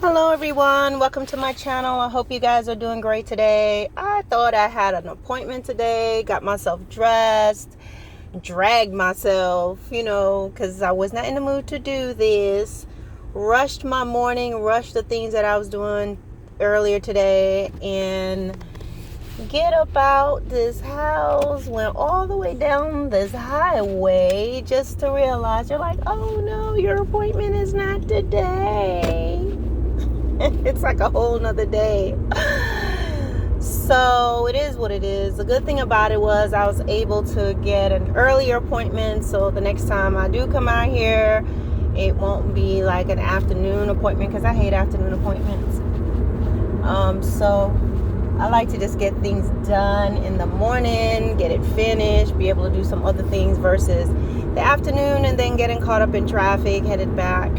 Hello everyone, welcome to my channel. I hope you guys are doing great today. I thought I had an appointment today, got myself dressed, dragged myself, because I was not in the mood to do this. Rushed my morning, rushed the things that I was doing earlier today, and get up out this house, went all the way down this highway just to realize you're like, oh no, your appointment is not today. It's like a whole nother day. So it is what it is. The good thing about it was I was able to get an earlier appointment, so the next time I do come out here, it won't be like an afternoon appointment, because I hate afternoon appointments. So I like to just get things done in the morning, get it finished, be able to do some other things versus the afternoon and then getting caught up in traffic, headed back.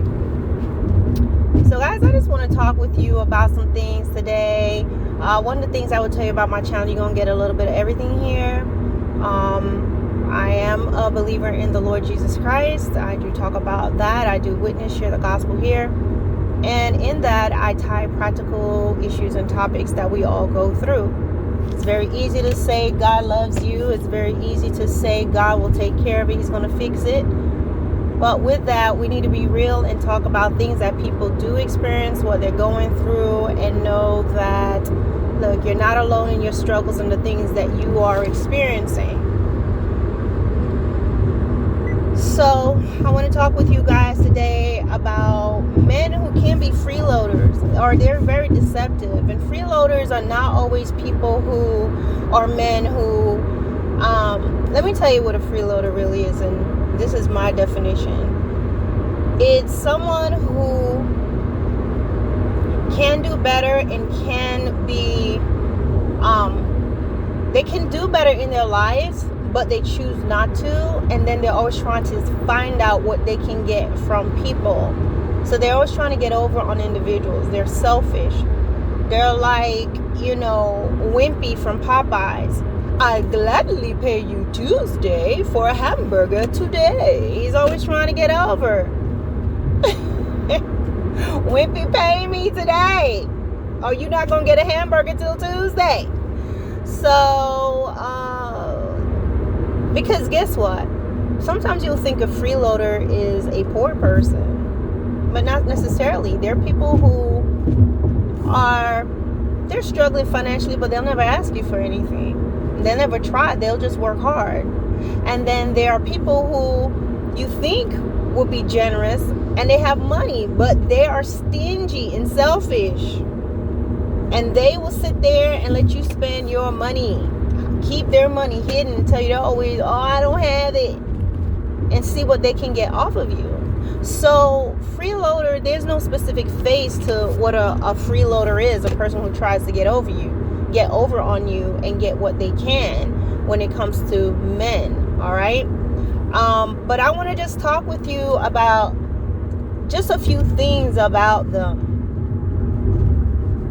So guys, I just want to talk with you about some things today. One of the things I would tell you about my channel, you're going to get a little bit of everything here. I am a believer in the Lord Jesus Christ. I do talk about that. I do witness, share the gospel here. And in that, I tie practical issues and topics that we all go through. It's very easy to say God loves you. It's very easy to say God will take care of it. He's going to fix it. But with that, we need to be real and talk about things that people do experience, what they're going through, and know that, look, you're not alone in your struggles and the things that you are experiencing. So I want to talk with you guys today about men who can be freeloaders, or they're very deceptive. And freeloaders are not always people who are men who, let me tell you what a freeloader really is, and this is my definition. It's someone who can do better and can be, they can do better in their lives, but they choose not to, and then they're always trying to find out what they can get from people. So they're always trying to get over on individuals. They're selfish. They're like, Wimpy from Popeyes. I'd gladly pay you Tuesday for a hamburger today. He's always trying to get over. Wimpy, pay me today. Or you're not going to get a hamburger till Tuesday. So, because guess what? Sometimes you'll think a freeloader is a poor person. But not necessarily. There are people who they're struggling financially, but they'll never ask you for anything. They'll never try. They'll just work hard. And then there are people who you think will be generous and they have money, but they are stingy and selfish. And they will sit there and let you spend your money. Keep their money hidden and tell you they're always, I don't have it. And see what they can get off of you. So freeloader, there's no specific face to what a freeloader is. A person who tries to get over on you and get what they can when it comes to men. All right. But I want to just talk with you about just a few things about them.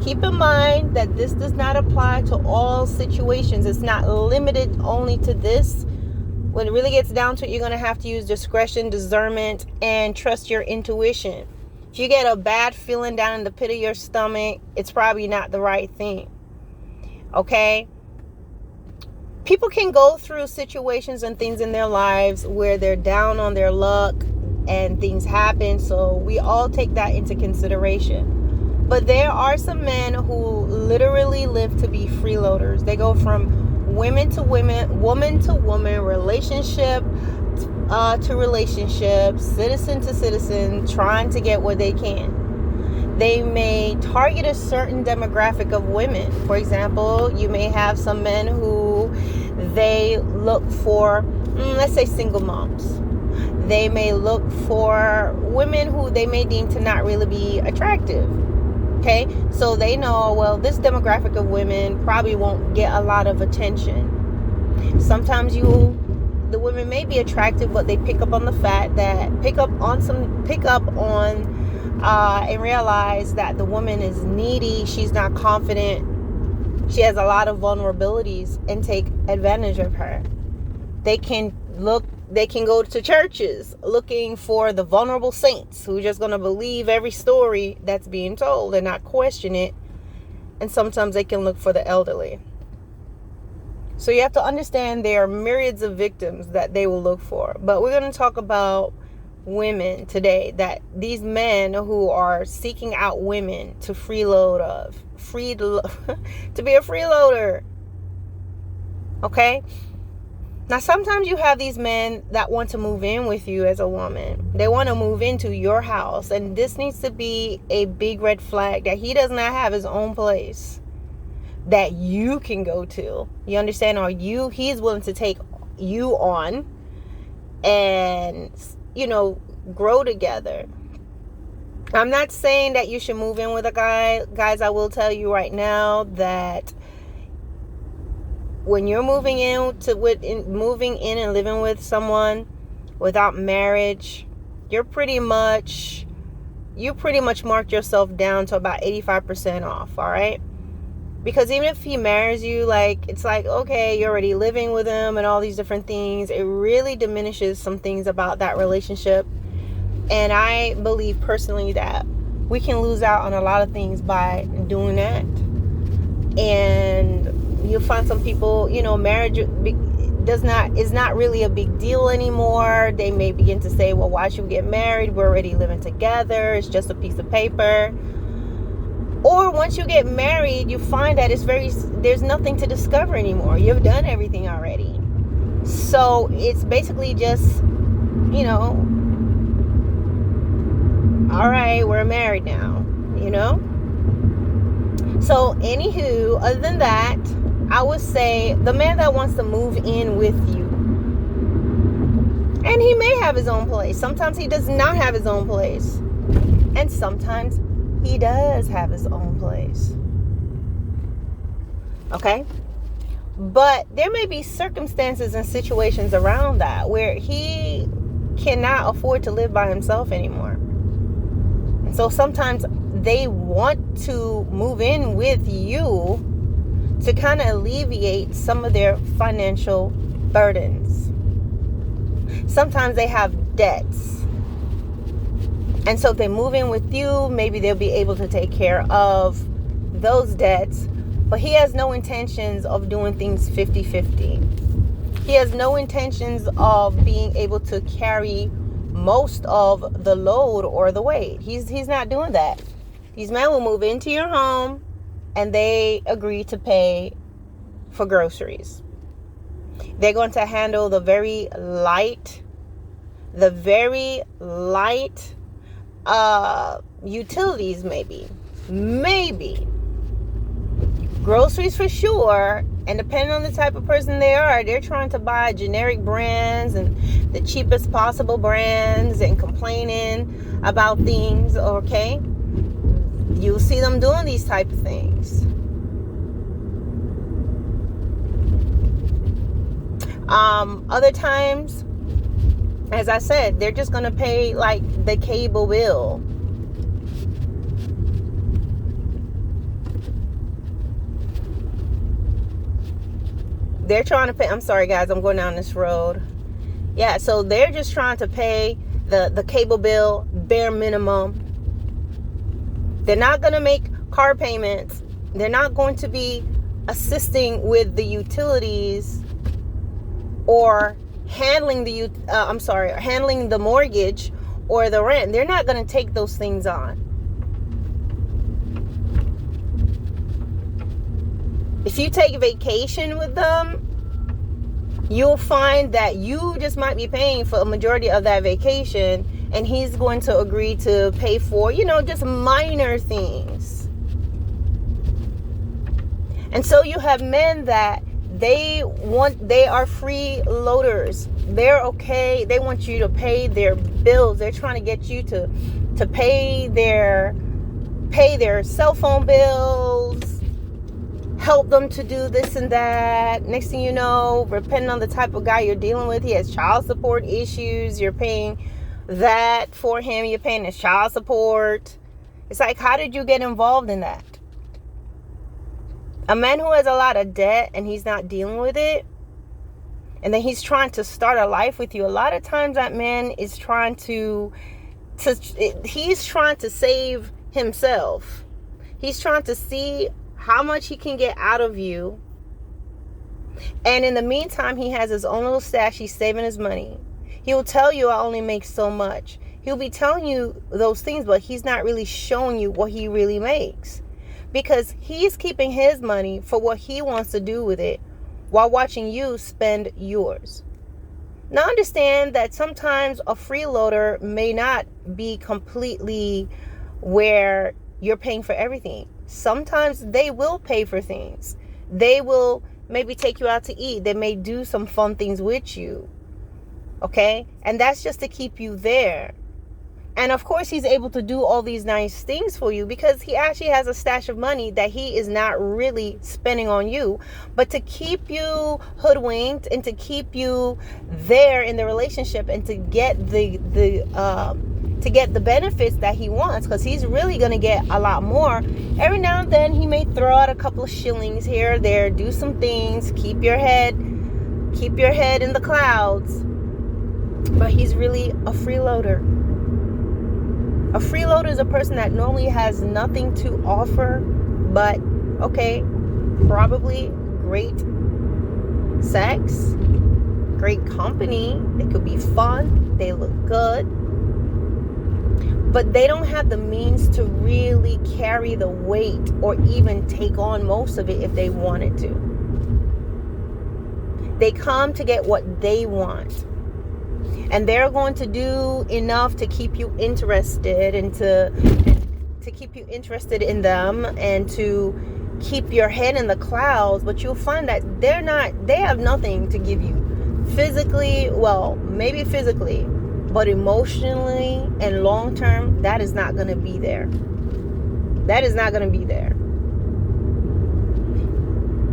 Keep in mind that this does not apply to all situations. It's not limited only to this. When it really gets down to it, you're going to have to use discretion, discernment, and trust your intuition. If you get a bad feeling down in the pit of your stomach, it's probably not the right thing. Okay? People can go through situations and things in their lives where they're down on their luck and things happen. So we all take that into consideration. But there are some men who literally live to be freeloaders. They go from woman to woman, relationship to relationship, citizen to citizen, trying to get what they can. They may target a certain demographic of women. For example, you may have some men who they look for, let's say, single moms. They may look for women who they may deem to not really be attractive. Okay, so they know, well, this demographic of women probably won't get a lot of attention. Sometimes the women may be attractive, but they pick up on the fact that and realize that the woman is needy. She's not confident. She has a lot of vulnerabilities and take advantage of her. They can look They can go to churches looking for the vulnerable saints who are just going to believe every story that's being told and not question it. And sometimes they can look for the elderly. So you have to understand there are myriads of victims that they will look for. But we're going to talk about women today, that these men who are seeking out women to freeload to be a freeloader. Okay? Now, sometimes you have these men that want to move in with you as a woman. They want to move into your house. And this needs to be a big red flag that he does not have his own place that you can go to. You understand? Or he's willing to take you on and, grow together. I'm not saying that you should move in with a guy. Guys, I will tell you right now that when you're moving in and living with someone without marriage, you pretty much marked yourself down to about 85% off, all right? Because even if he marries you, it's like, okay, you're already living with him and all these different things. It really diminishes some things about that relationship. And I believe personally that we can lose out on a lot of things by doing that. And you'll find some people, marriage is not really a big deal anymore. They may begin to say, well, why should we get married? We're already living together. It's just a piece of paper. Or once you get married, you find that there's nothing to discover anymore. You've done everything already. So it's basically just, all right, we're married now, So anywho, other than that, I would say the man that wants to move in with you, and he may have his own place. Sometimes he does not have his own place. And sometimes he does have his own place. Okay? But there may be circumstances and situations around that where he cannot afford to live by himself anymore. And so sometimes they want to move in with you to kind of alleviate some of their financial burdens. Sometimes they have debts. And so if they move in with you, maybe they'll be able to take care of those debts. But he has no intentions of doing things 50-50. He has no intentions of being able to carry most of the load or the weight. He's not doing that. These men will move into your home and they agree to pay for groceries. They're going to handle the very light utilities, maybe groceries for sure. And depending on the type of person they are, they're trying to buy generic brands and the cheapest possible brands and complaining about things. Okay, you'll see them doing these type of things. Other times, as I said, they're just going to pay like the cable bill. They're trying to pay. I'm sorry, guys. I'm going down this road. Yeah, so they're just trying to pay the cable bill, bare minimum. They're not going to make car payments. They're not going to be assisting with the utilities or handling the mortgage or the rent. They're not going to take those things on. If you take vacation with them, you'll find that you just might be paying for a majority of that vacation, and he's going to agree to pay for, just minor things. And so you have men that they are freeloaders. They're okay. They want you to pay their bills. They're trying to get you to pay their cell phone bills, help them to do this and that. Next thing you know, depending on the type of guy you're dealing with, he has child support issues. You're paying that for him. You're paying his child support. It's like, how did you get involved in that? A man who has a lot of debt and he's not dealing with it, And then he's trying to start a life with you. A lot of times that man is trying he's trying to save himself. He's trying to see how much he can get out of you. And in the meantime, he has his own little stash. He's saving his money. He will tell you, I only make so much. He'll be telling you those things, but he's not really showing you what he really makes. Because he's keeping his money for what he wants to do with it while watching you spend yours. Now understand that sometimes a freeloader may not be completely where you're paying for everything. Sometimes they will pay for things. They will maybe take you out to eat. They may do some fun things with you. Okay? And that's just to keep you there. And of course, he's able to do all these nice things for you because he actually has a stash of money that he is not really spending on you, but to keep you hoodwinked and to keep you there in the relationship and to get the benefits that he wants, because he's really going to get a lot more. Every now and then he may throw out a couple of shillings here or there, do some things, keep your head in the clouds. But he's really a freeloader. A freeloader is a person that normally has nothing to offer, but okay, probably great sex, great company. They could be fun. They look good. But they don't have the means to really carry the weight or even take on most of it if they wanted to. They come to get what they want. And they're going to do enough to keep you interested and to keep you interested in them and to keep your head in the clouds. But you'll find that they have nothing to give you physically. Well, maybe physically, but emotionally and long term, that is not going to be there. That is not going to be there.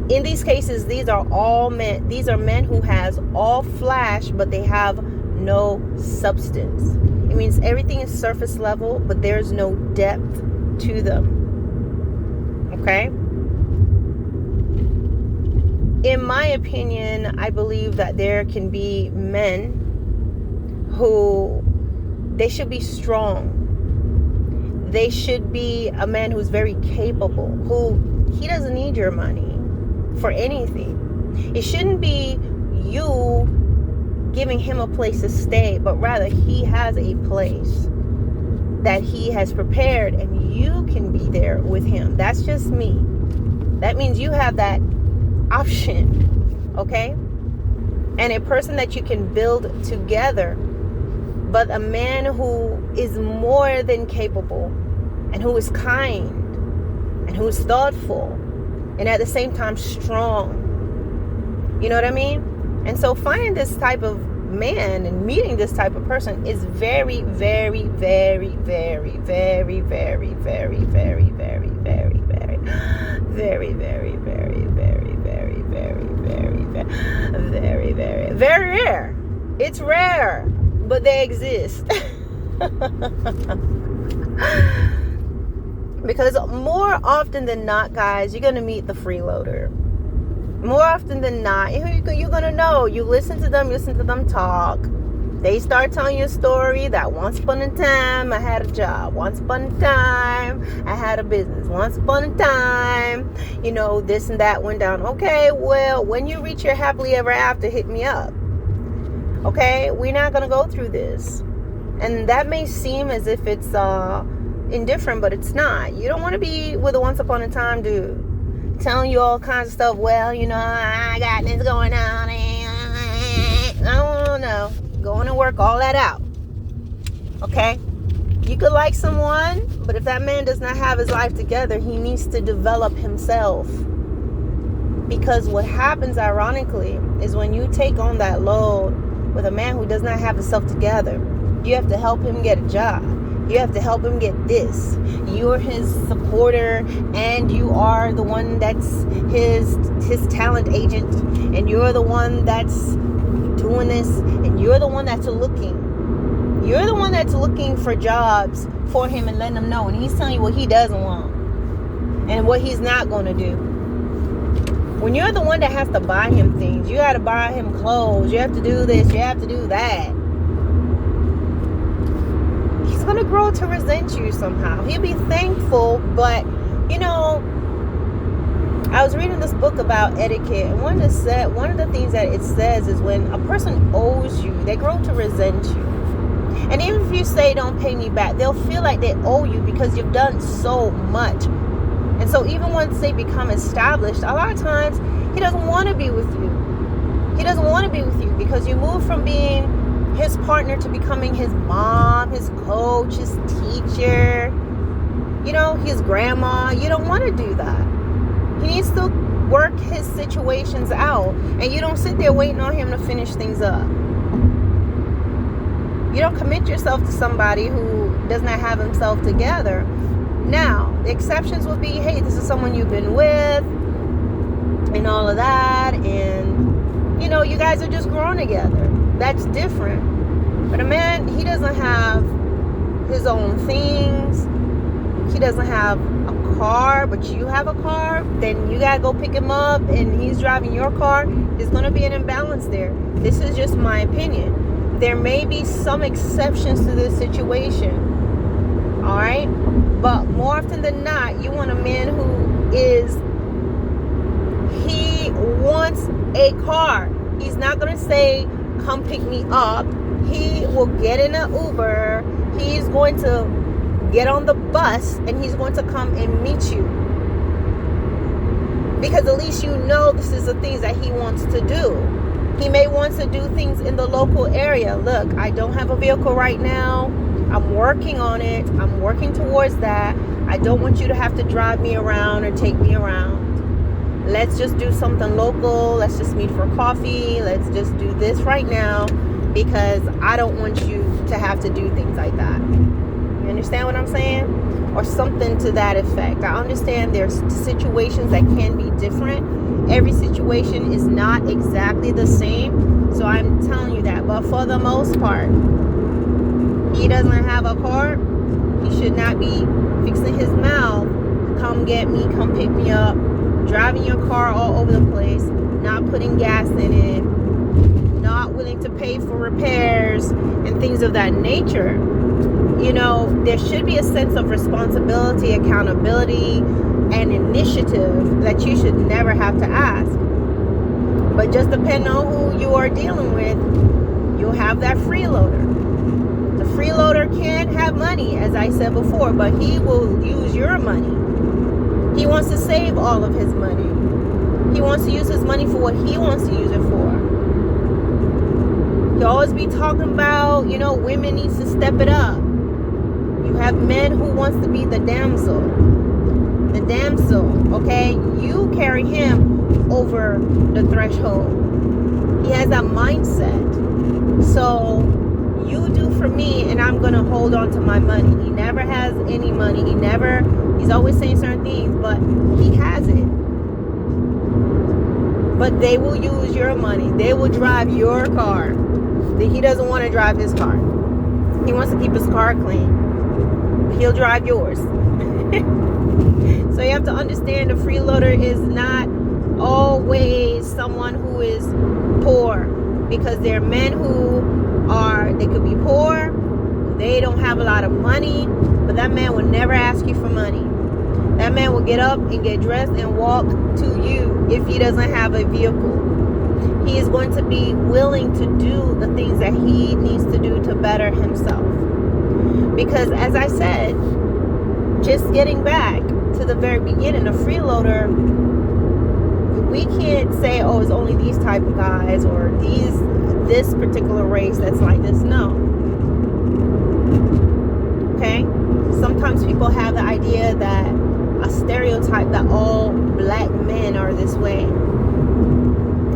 In these cases, these are all men. These are men who has all flash, but they have no substance. It means everything is surface level, but there's no depth to them. Okay? In my opinion, I believe that there can be men who, they should be strong. They should be a man who's very capable, who he doesn't need your money for anything. It shouldn't be you giving him a place to stay, but rather he has a place that he has prepared and you can be there with him. That's just me. That means you have that option, okay? And a person that you can build together, but a man who is more than capable and who is kind and who is thoughtful and at the same time strong. You know what I mean? And so finding this type of man and meeting this type of person is very, very, very, very, very, very, very, very, very, very, very, very, very, very, very, very, very, very, very rare. It's rare, but they exist. Because more often than not, guys, you're going to meet the freeloader. More often than not, you're going to know. You listen to them talk. They start telling you a story that once upon a time I had a job. Once upon a time I had a business. Once upon a time, this and that went down. Okay, well, when you reach your happily ever after, hit me up. Okay, we're not going to go through this. And that may seem as if it's indifferent, but it's not. You don't want to be with a once upon a time dude telling you all kinds of stuff. Well, I got this going on. I don't know. Going to work all that out. Okay? You could like someone, but if that man does not have his life together, he needs to develop himself. Because what happens, ironically, is when you take on that load with a man who does not have himself together, you have to help him get a job. You have to help him get this. You're his supporter, and you are the one that's his talent agent, and you're the one that's doing this, and you're the one that's looking. You're the one that's looking for jobs for him and letting him know. And he's telling you what he doesn't want and what he's not going to do. When you're the one that has to buy him things, you got to buy him clothes, you have to do this, you have to do that, he's going to grow to resent you somehow. He'll be thankful, but, you know, I was reading this book about etiquette, and one of the things that it says is when a person owes you, they grow to resent you. And even if you say, don't pay me back, they'll feel like they owe you because you've done so much. And so even once they become established, a lot of times he doesn't want to be with you. He doesn't want to be with you because you move from being his partner to becoming his mom, his coach, his teacher, you know, his grandma. You don't want to do that. He needs to work his situations out, and you don't sit there waiting on him to finish things up. You don't commit yourself to somebody who does not have himself together. Now, the exceptions will be, hey, this is someone you've been with and all of that, and, you know, you guys are just growing together. That's different. But a man, he doesn't have his own things. He doesn't have a car, but you have a car. Then you gotta go pick him up, and he's driving your car. There's gonna be an imbalance there. This is just my opinion. There may be some exceptions to this situation, all right? But more often than not, you want a man who he wants a car. He's not going to say, come pick me up. He will get in an Uber. He's going to get on the bus, and he's going to come and meet you. Because at least you know this is the things that he wants to do. He may want to do things in the local area. Look, I don't have a vehicle right now. I'm working on it. I'm working towards that. I don't want you to have to drive me around or take me around. Let's just do something local. Let's just meet for coffee. Let's just do this right now because I don't want you to have to do things like that. You understand what I'm saying? Or something to that effect. I understand there's situations that can be different. Every situation is not exactly the same. So I'm telling you that. But for the most part, he doesn't have a car. He should not be fixing his mouth. Come get me, come pick me up. Driving your car all over the place. Not putting gas in it. Not willing to pay for repairs and things of that nature. You know, there should be a sense of responsibility, accountability, and initiative that you should never have to ask. But just depending on who you are dealing with, you'll have that freeloader. The freeloader can have money, as I said before, but he will use your money. He wants to save all of his money. He wants to use his money for what he wants to use it for. He'll always be talking about, you know, women needs to step it up. You have men who wants to be the damsel. The damsel, okay? You carry him over the threshold. He has that mindset. So you do for me, and I'm going to hold on to my money. He never has any money. He's always saying certain things, but he has it. But they will use your money. They will drive your car. He doesn't want to drive his car. He wants to keep his car clean. He'll drive yours. So you have to understand the freeloader is not always someone who is poor, because there are men they could be poor, they don't have a lot of money, but that man will never ask you for money. That man will get up and get dressed and walk to you if he doesn't have a vehicle. He is going to be willing to do the things that he needs to do to better himself. Because as I said, just getting back to the very beginning, a freeloader, we can't say, oh, it's only these type of guys or this particular race that's like this. No. Okay? Sometimes people have the idea that a stereotype that all black men are this way.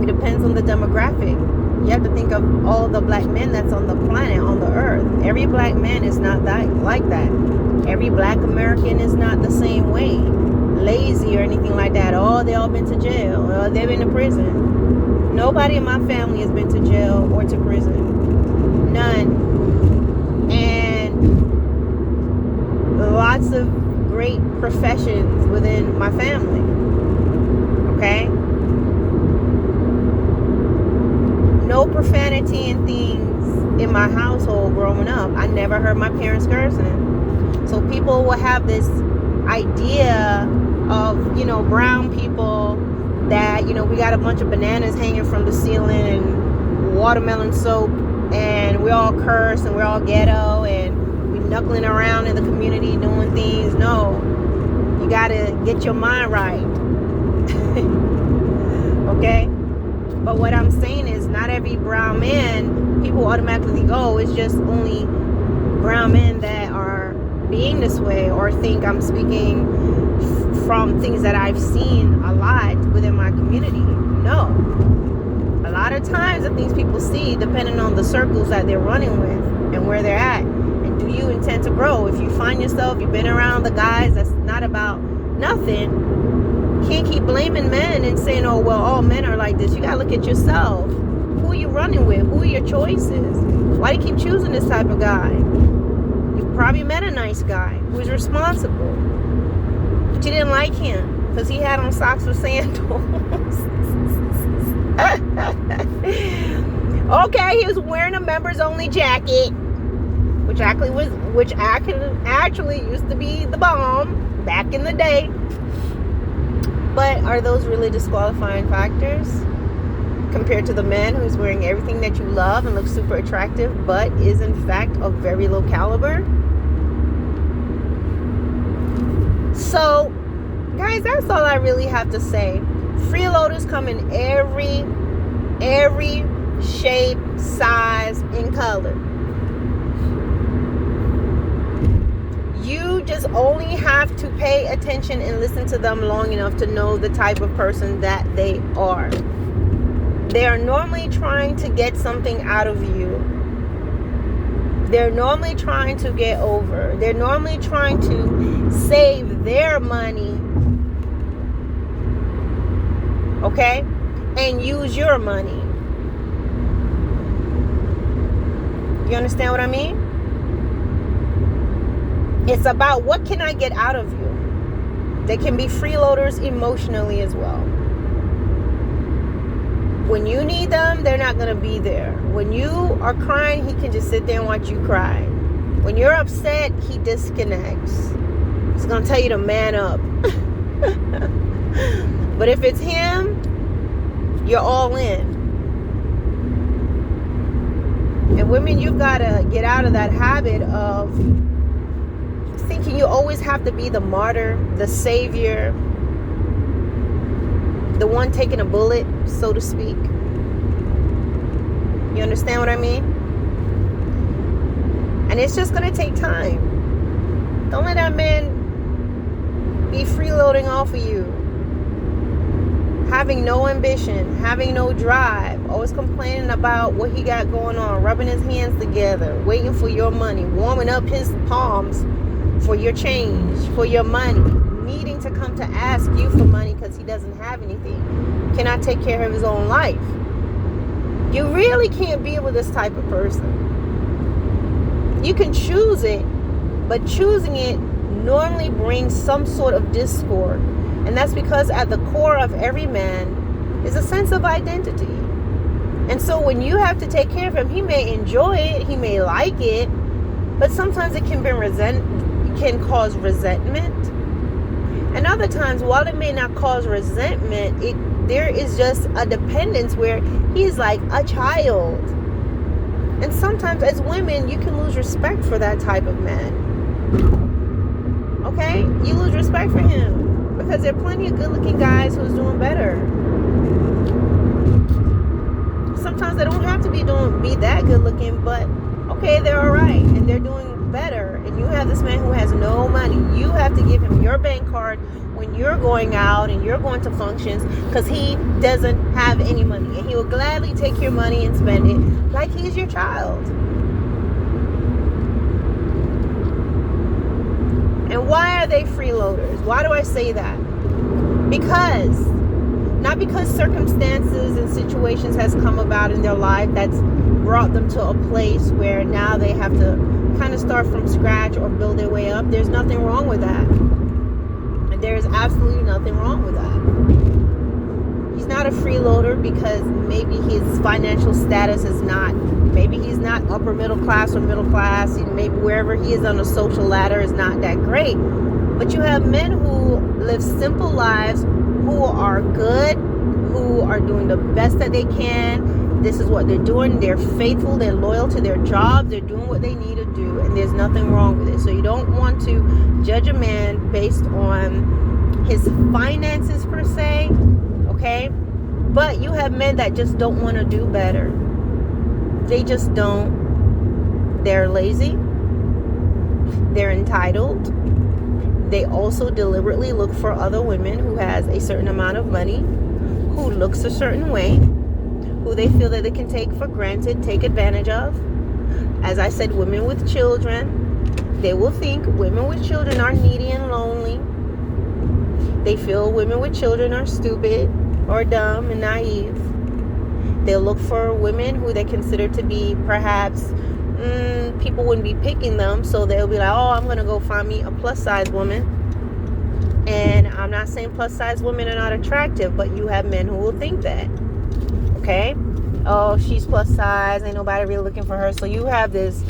It depends on the demographic. You have to think of all the black men that's on the planet, on the earth. Every black man is not like that. Every black American is not the same way. Lazy or anything like that. Oh, they all been to jail. Oh, they've been to prison. Nobody in my family has been to jail or to prison. None. And lots of great professions within my family. Okay? no profanity and things in my household growing up. I never heard my parents cursing. So people will have this idea of, you know, brown people that, you know, we got a bunch of bananas hanging from the ceiling and watermelon soap, and we're all cursed and we're all ghetto and we knuckling around in the community doing things. No, you gotta get your mind right. Okay? But what I'm saying is, not every brown man, people automatically go, it's just only brown men that are being this way, or think I'm speaking from things that I've seen a lot within my community. No. A lot of times the things people see, depending on the circles that they're running with and where they're at, and do you intend to grow? If you find yourself, you've been around the guys that's not about nothing, you can't keep blaming men and saying, oh, well, all men are like this. You gotta look at yourself. Who are you running with? Who are your choices? Why do you keep choosing this type of guy? You probably met a nice guy who's responsible, but you didn't like him because he had on socks with sandals. Okay, he was wearing a members only jacket, which actually used to be the bomb back in the day. But are those really disqualifying factors compared to the man who's wearing everything that you love and looks super attractive, but is in fact of very low caliber? So, guys, that's all I really have to say. Freeloaders come in every shape, size, and color. You just only have to pay attention and listen to them long enough to know the type of person that they are. They are normally trying to get something out of you. They're normally trying to get over. They're normally trying to save their money, okay, and use your money. You understand what I mean? It's about, what can I get out of you? They can be freeloaders emotionally as well. When you need them, they're not going to be there. When you are crying, he can just sit there and watch you cry. When you're upset, he disconnects. He's going to tell you to man up. But if it's him, you're all in. And women, you've got to get out of that habit of thinking you always have to be the martyr, the savior, the one taking a bullet, so to speak. You understand what I mean? And it's just going to take time. Don't let that man be freeloading off of you. Having no ambition, having no drive, always complaining about what he got going on, rubbing his hands together, waiting for your money, warming up his palms for your change, for your money, needing to come to ask you for money because he doesn't have anything, cannot take care of his own life. You really can't be with this type of person. You can choose it, but choosing it normally brings some sort of discord. And that's because at the core of every man is a sense of identity. And so when you have to take care of him, he may enjoy it, he may like it, but sometimes it can cause resentment. And other times, while it may not cause resentment, there is just a dependence where he's like a child. And sometimes as women, you can lose respect for that type of man. Okay? You lose respect for him. Because there are plenty of good-looking guys who's doing better. Sometimes they don't have to be that good-looking, but okay, they're all right, and they're doing better. And you have this man who has no money. You have to give him your bank card when you're going out and you're going to functions, because he doesn't have any money, and he will gladly take your money and spend it like he's your child. And why are they freeloaders? Why do I say that? Not because circumstances and situations has come about in their life that's brought them to a place where now they have to kind of start from scratch or build their way up. There's nothing wrong with that. And there is absolutely nothing wrong with that. You he's not a freeloader because maybe his financial status is not, maybe he's not upper middle class or middle class, maybe wherever he is on the social ladder is not that great. But you have men who live simple lives, who are good, who are doing the best that they can. This is what they're doing. They're faithful. They're loyal to their jobs. They're doing what they need to do. And there's nothing wrong with it. So you don't want to judge a man based on his finances per se. Okay? But you have men that just don't want to do better. They just don't. They're lazy. They're entitled. They also deliberately look for other women who has a certain amount of money, who looks a certain way, who they feel that they can take for granted, take advantage of. As I said, women with children, they will think women with children are needy and lonely. They feel women with children are stupid or dumb and naive. They'll look for women who they consider to be perhaps people wouldn't be picking them, so they'll be like, oh, I'm gonna go find me a plus size woman. And I'm not saying plus size women are not attractive, but you have men who will think that. Okay? Oh, she's plus size, ain't nobody really looking for her. So you have this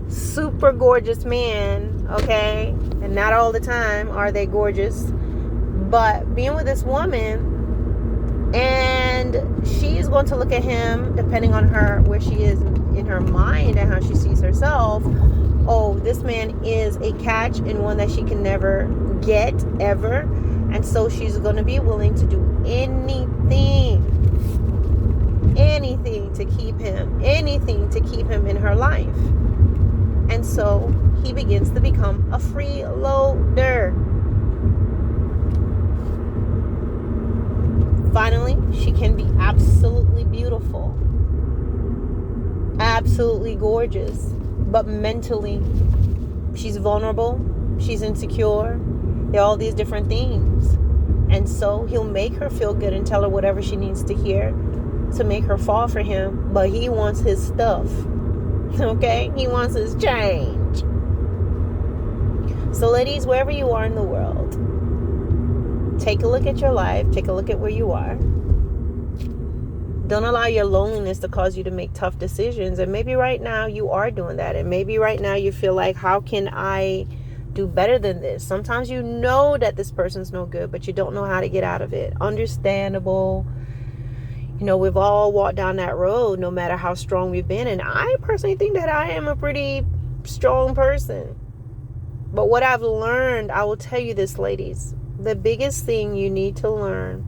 super gorgeous man, okay? And not all the time are they gorgeous, but being with this woman, and she is going to look at him, depending on her, where she is in her mind and how she sees herself. Oh, this man is a catch and one that she can never get ever. And so she's going to be willing to do anything to keep him, anything to keep him in her life. And so he begins to become a freeloader. Finally, she can be absolutely beautiful, absolutely gorgeous, but mentally she's vulnerable, she's insecure. There are all these different things. And so he'll make her feel good and tell her whatever she needs to hear to make her fall for him, but he wants his stuff. Okay? He wants his change. So ladies, wherever you are in the world, take a look at your life. Take a look at where you are. Don't allow your loneliness to cause you to make tough decisions. And maybe right now you are doing that. And maybe right now you feel like, how can I do better than this? Sometimes you know that this person's no good, but you don't know how to get out of it. Understandable. You know, we've all walked down that road, no matter how strong we've been. And I personally think that I am a pretty strong person. But what I've learned, I will tell you this, ladies. The biggest thing you need to learn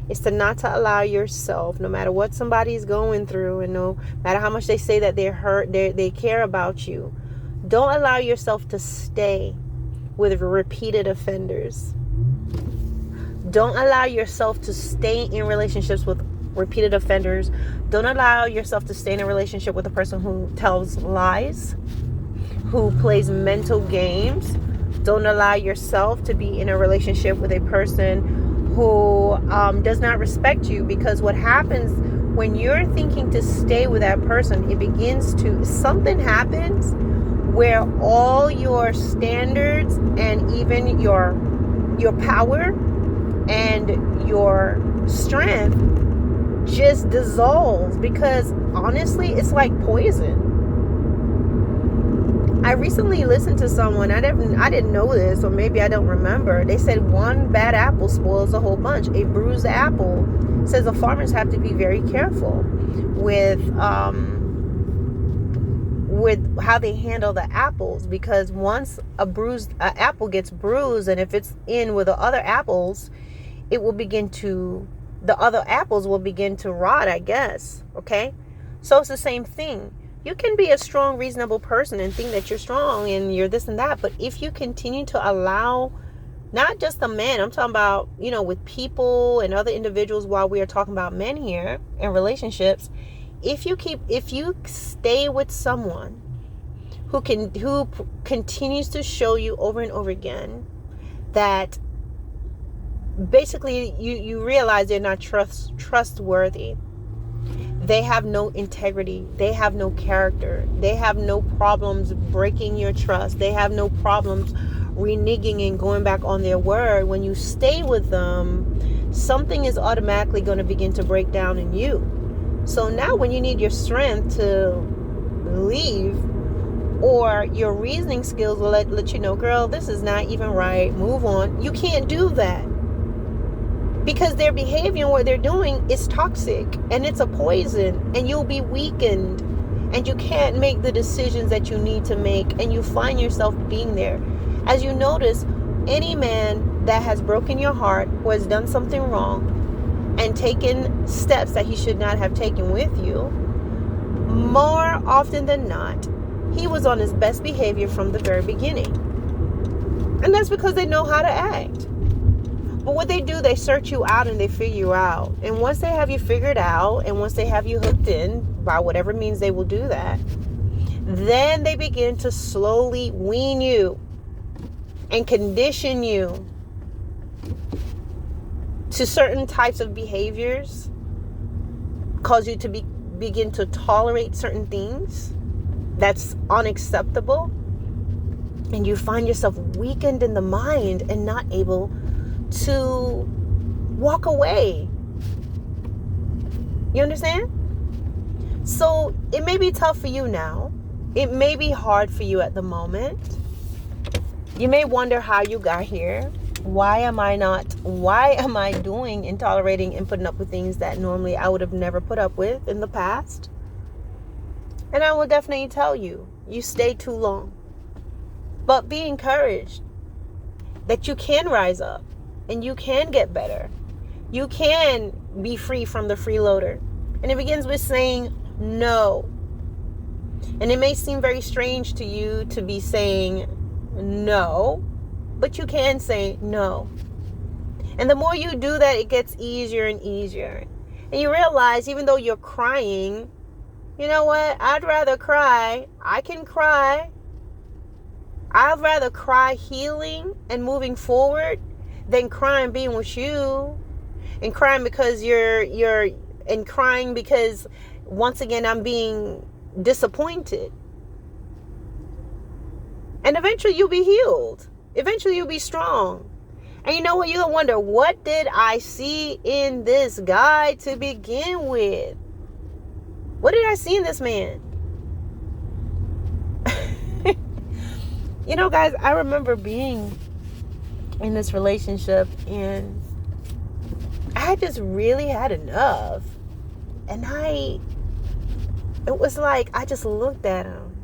is to not to allow yourself, no matter what somebody's going through, and no matter how much they say that they're hurt, they care about you. Don't allow yourself to stay with repeated offenders. Don't allow yourself to stay in relationships with repeated offenders. Don't allow yourself to stay in a relationship with a person who tells lies, who plays mental games. Don't allow yourself to be in a relationship with a person who does not respect you, because what happens when you're thinking to stay with that person, something happens where all your standards and even your power and your strength just dissolves, because honestly, it's like poison. I recently listened to someone, I didn't know this, or maybe I don't remember. They said one bad apple spoils a whole bunch. A bruised apple, says the farmers have to be very careful with how they handle the apples, because once a apple gets bruised, and if it's in with the other apples, the other apples will begin to rot, I guess. Okay? So it's the same thing. You can be a strong, reasonable person and think that you're strong and you're this and that. But if you continue to allow, not just the men, I'm talking about, with people and other individuals, while we are talking about men here and relationships, if you stay with someone who continues to show you over and over again that basically you realize they're not trustworthy. They have no integrity. They have no character. They have no problems breaking your trust. They have no problems reneging and going back on their word, when you stay with them, something is automatically going to begin to break down in you. So now when you need your strength to leave, or your reasoning skills will let you know, girl, this is not even right, move on. You can't do that, because their behavior and what they're doing is toxic, and it's a poison, and you'll be weakened, and you can't make the decisions that you need to make, and you find yourself being there. As you notice, any man that has broken your heart, who has done something wrong and taken steps that he should not have taken with you, more often than not, he was on his best behavior from the very beginning. And that's because they know how to act. But what they do, they search you out and they figure you out. And once they have you figured out, and once they have you hooked in, by whatever means they will do that, then they begin to slowly wean you and condition you to certain types of behaviors, cause you to begin to tolerate certain things that's unacceptable, and you find yourself weakened in the mind and not able to walk away. You understand? So it may be tough for you now. It may be hard for you at the moment. You may wonder how you got here. Why am I doing and tolerating and putting up with things that normally I would have never put up with in the past? And I will definitely tell you, you stay too long. But be encouraged that you can rise up and you can get better. You can be free from the freeloader. And it begins with saying no. And it may seem very strange to you to be saying no, but you can say no. And the more you do that, it gets easier and easier. And you realize, even though you're crying, you know what? I'd rather cry. I can cry. I'd rather cry healing and moving forward than crying being with you, and crying because and crying because once again I'm being disappointed. And eventually you'll be healed. Eventually you'll be strong. And you know what? You'll wonder, what did I see in this guy to begin with? What did I see in this man? You know, guys, I remember being in this relationship, and I just really had enough. And it was like I just looked at him,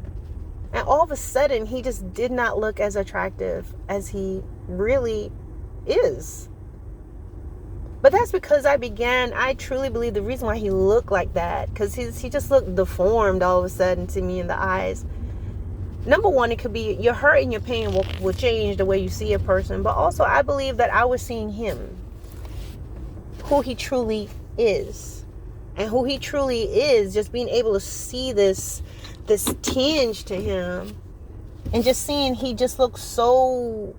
and all of a sudden he just did not look as attractive as he really is. But that's because I truly believe the reason why he looked like that, because he just looked deformed all of a sudden to me in the eyes. Number one, it could be your hurt and your pain will change the way you see a person. But also, I believe that I was seeing him, who he truly is. And who he truly is, just being able to see this tinge to him. And just seeing he just looked so...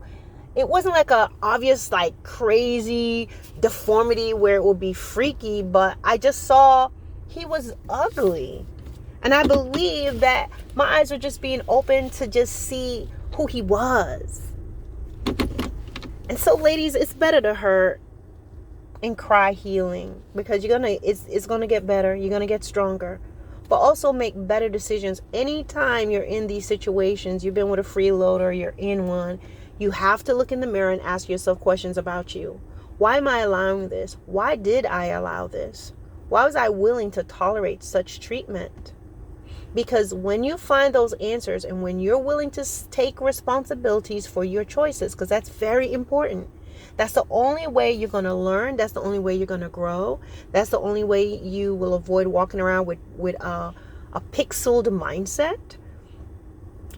It wasn't like a obvious, like, crazy deformity where it would be freaky. But I just saw he was ugly. And I believe that my eyes were just being open to just see who he was. And so, ladies, it's better to hurt and cry healing, because it's gonna get better. You're gonna get stronger. But also make better decisions. Anytime you're in these situations, you've been with a freeloader, you're in one, you have to look in the mirror and ask yourself questions about you. Why am I allowing this? Why did I allow this? Why was I willing to tolerate such treatment? Because when you find those answers, and when you're willing to take responsibilities for your choices, because that's very important. That's the only way you're going to learn. That's the only way you're going to grow. That's the only way you will avoid walking around with a pixeled mindset.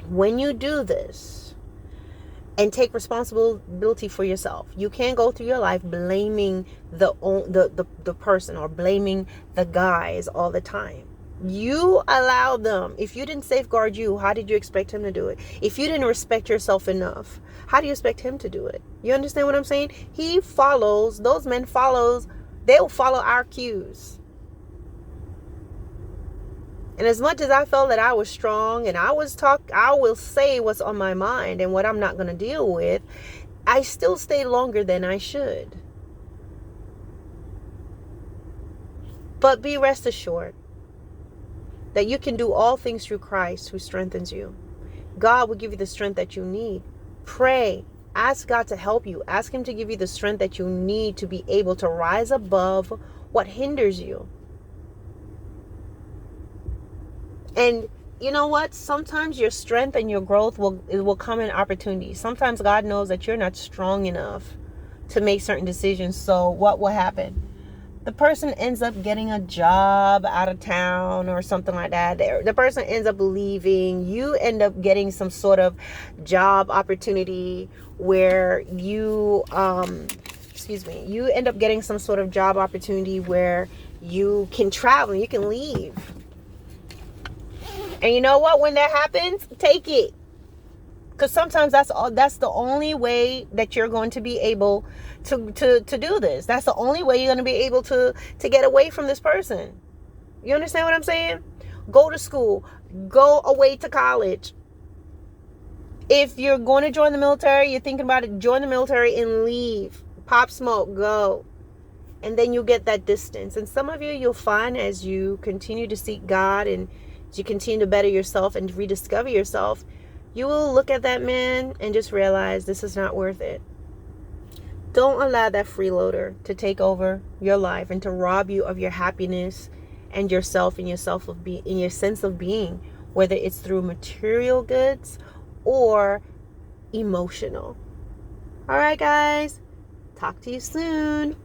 When you do this and take responsibility for yourself, you can't go through your life blaming the person or blaming the guys all the time. You allowed them. If you didn't safeguard you, how did you expect him to do it? If you didn't respect yourself enough, how do you expect him to do it? You understand what I'm saying? Those men they'll follow our cues. And as much as I felt that I was strong and I will say what's on my mind and what I'm not going to deal with, I still stayed longer than I should. But be rest assured that you can do all things through Christ who strengthens you. God will give you the strength that you need. Pray. Ask God to help you. Ask Him to give you the strength that you need to be able to rise above what hinders you. And you know what? Sometimes your strength and your growth will come in opportunities. Sometimes God knows that you're not strong enough to make certain decisions. So what will happen? The person ends up getting a job out of town or something like that. The person ends up leaving. You end up getting some sort of job opportunity where you end up getting some sort of job opportunity where you can travel, you can leave. And you know what? When that happens, take it. Because sometimes that's the only way that you're going to be able to do this. That's the only way you're going to be able to get away from this person. You understand what I'm saying? Go to school. Go away to college. If you're going to join the military, you're thinking about it, join the military and leave. Pop smoke, go. And then you'll get that distance. And some of you, you'll find as you continue to seek God and as you continue to better yourself and rediscover yourself, you will look at that man and just realize this is not worth it. Don't allow that freeloader to take over your life and to rob you of your happiness and yourself and your sense of being, whether it's through material goods or emotional. All right, guys. Talk to you soon.